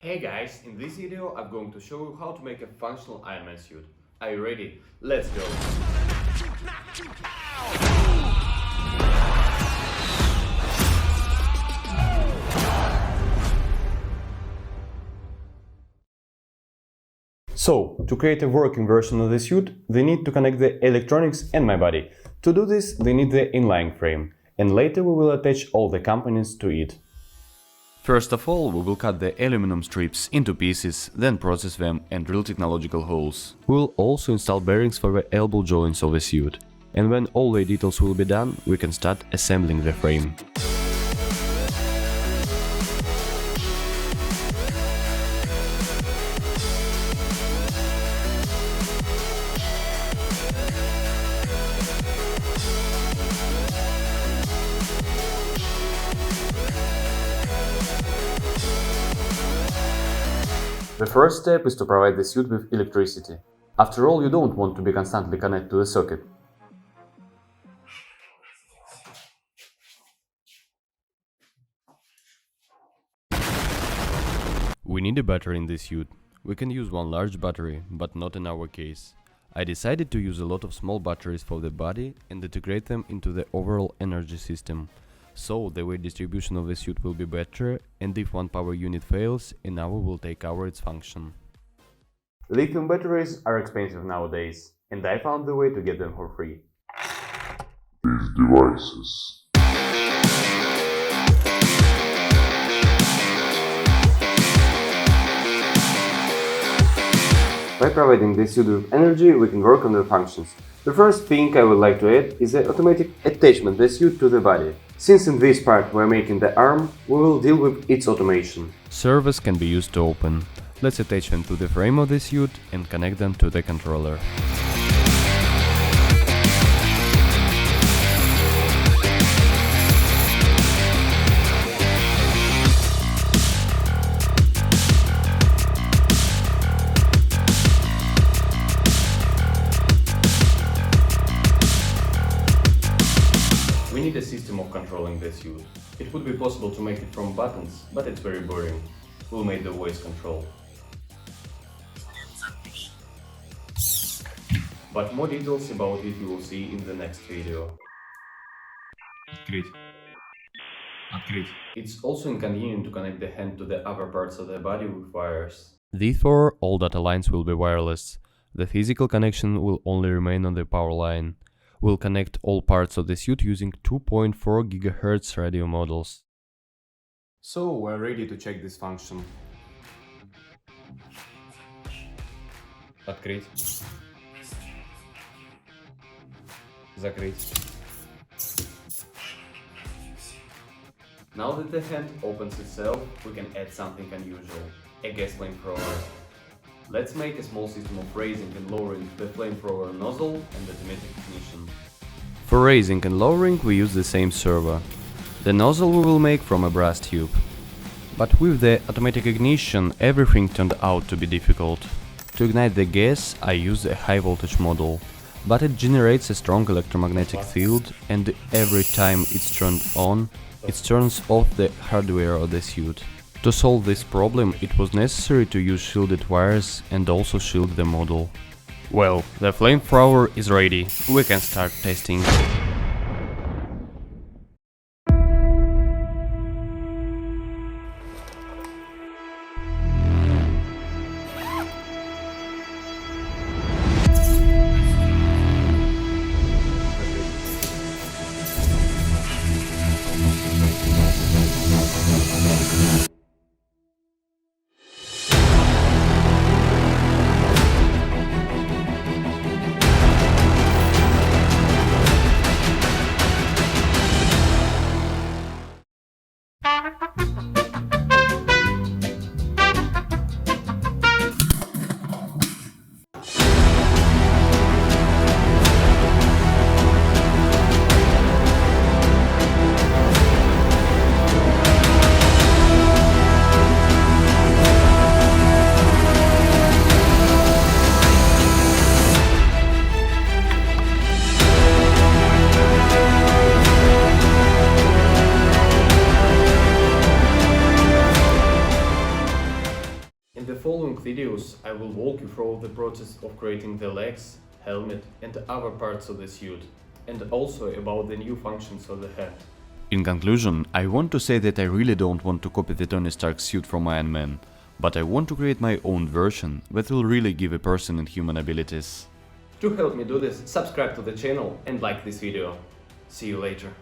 Hey guys, in this video I'm going to show you how to make a functional Iron Man suit. Are you ready? Let's go! So, to create a working version of the suit, they need to connect the electronics and my body. To do this, they need the inline frame, and later we will attach all the components to it. First of all, we will cut the aluminum strips into pieces, then process them and drill technological holes. We will also install bearings for the elbow joints of the suit. And when all the details will be done, we can start assembling the frame. The first step is to provide the suit with electricity. After all, you don't want to be constantly connected to the socket. We need a battery in this suit. We can use one large battery, but not in our case. I decided to use a lot of small batteries for the body and integrate them into the overall energy system. So the weight distribution of the suit will be better, and if one power unit fails, another will take over its function. Lithium batteries are expensive nowadays, and I found the way to get them for free. These devices. By providing this suit with energy, we can work on the functions. The first thing I would like to add is the automatic attachment of the suit to the body. Since in this part we're making the arm, we will deal with its automation. Servos can be used to open. Let's attach them to the frame of the suit and connect them to the controller. We need a system of controlling the suit. It would be possible to make it from buttons, but it's very boring. We'll make the voice control. But more details about it you will see in the next video. It's also inconvenient to connect the hand to the other parts of the body with wires. Therefore, all data lines will be wireless. The physical connection will only remain on the power line. We'll connect all parts of the suit using 2.4 GHz radio models. So we're ready to check this function. Открыть. Закрыть. Now that the hand opens itself, we can add something unusual, a gas flamethrower. Let's make a small system of raising and lowering the flamethrower nozzle and automatic ignition. For raising and lowering we use the same servo. The nozzle we will make from a brass tube. But with the automatic ignition everything turned out to be difficult. To ignite the gas I use a high voltage module, but it generates a strong electromagnetic field and every time it's turned on, it turns off the hardware of the suit. To solve this problem it was necessary to use shielded wires and also shield the module. Well, the flamethrower is ready, we can start testing. In the following videos, I will walk you through the process of creating the legs, helmet and other parts of the suit, and also about the new functions of the head. In conclusion, I want to say that I really don't want to copy the Tony Stark suit from Iron Man, but I want to create my own version that will really give a person inhuman abilities. To help me do this, subscribe to the channel and like this video. See you later.